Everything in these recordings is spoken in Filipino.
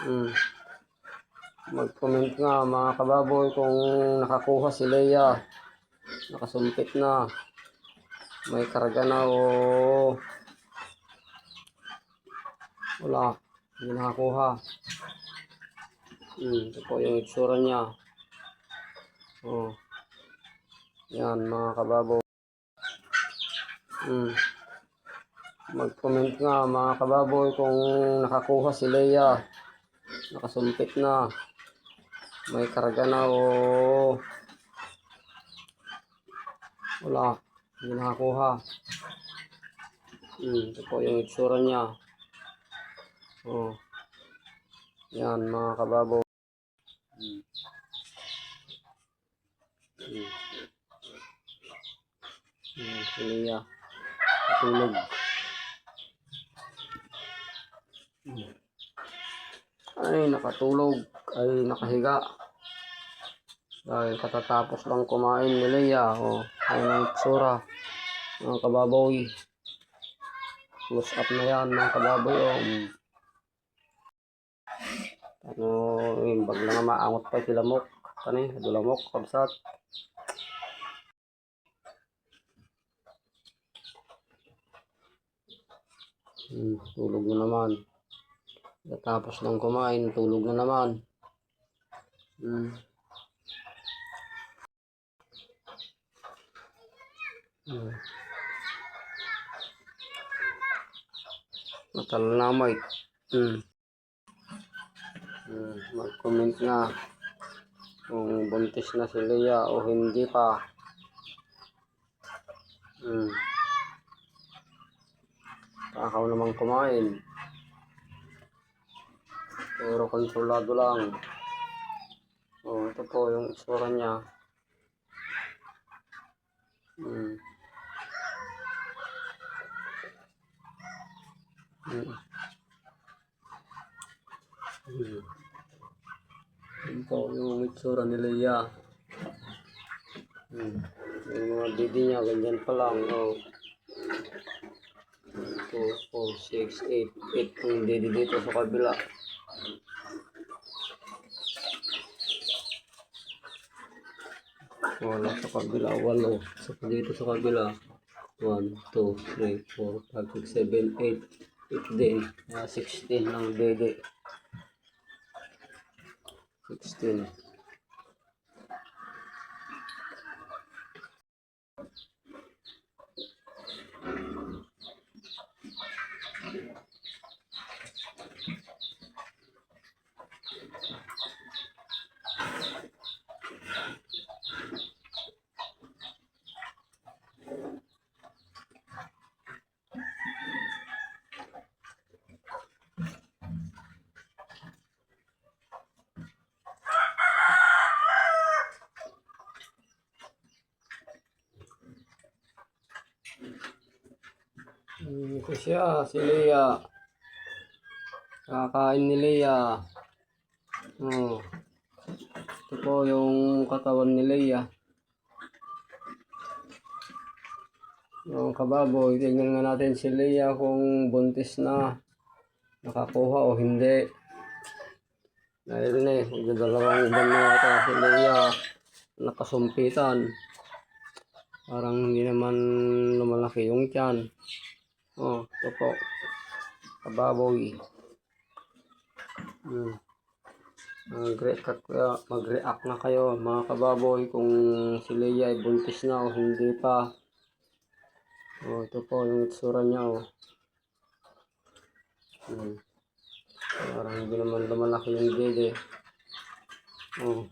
Hmm. Mag-comment nga mga kababoy kung nakakuha si Leia. Nakasumpit na. May karga na o wala. Hindi nakakuha. Ito po yung itsura niya. Oh. Yan mga kababoy. Mag-comment nga mga kababoy kung nakakuha si Leia. Nakasumpit na. May karga na o wala. Hindi nakakuha. Ito po yung itsura niya. Oh. Yan mga kababoy. Si Leia. Natulog. Ay, nakatulog. Ay, nakahiga. Dahil katatapos lang kumain ni Leia. Oh, ayun ang itsura. Mga kababoy. Close up na yan mga kababoy. Oh. Ano, yung bag lang maangot pa sila mok. Kani, dulamok, kabsat. Tulog na naman. Tapos lang kumain, tulog na naman. Matalamay. Mag-comment nga kung buntis na si Leia o hindi pa. Kakaw namang kumain. Pero konsulado lang. Oh, ito po yung itsura niya. Ito yung itsura ni Leia. Yung mga didi niya, ganyan pa lang. Oh. 2, 4, 6, 8 yung didi dito sa kabila. Wala sa kabila, 8. So, dito sa kabila, 1, 2, 3, 4, 5, 6, 7, 8. 8 din. 16 ng dede. 16. Ito siya, si Leia. Kakain ni Leia. Oh. Ito po yung katawan ni Leia. Yung kababoy, tingnan nga natin si Leia kung buntis na. Nakakuha o hindi. Dahil na magdadalawang buwan na ata si Leia. Nakasumpitan. Parang hindi naman lumalaki yung tiyan. Oh, ito po. Kababoy. Mag-react na kayo mga kababoy kung si Leia ay buntis na o hindi pa. Oh, ito po yung itsura niya. Oh. Parang hindi naman lumalaki yung dede. Oh.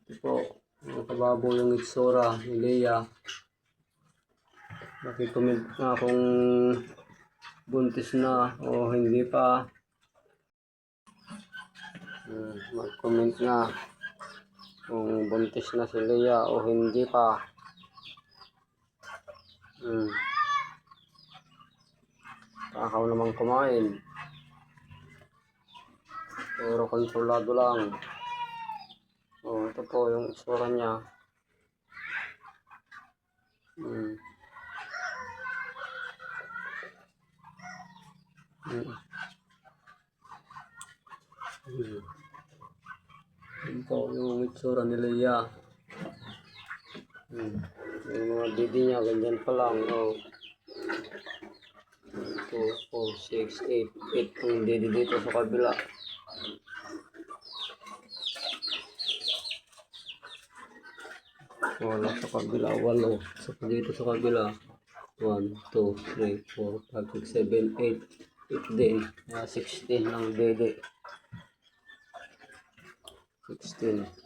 Ito po mga kababoy yung itsura ni Leia. Nakicomment na kung buntis na o hindi pa. Mag-comment nga kung buntis na si Leia o hindi pa. Kakaw namang kumain. Pero konsulado lang. Oh, ito po yung itsura niya. Ito yung itsura ni Leia. Yung mga didi niya, ganyan pa lang. Oh. 2, 4, 6, 8. 8 ang didi dito sa kabila. Wala sa kabila, 8. So, dito sa kabila, 1, 2, 3, 4, 5, 6, 7, 8. 8 din. 16 ang dede. 16.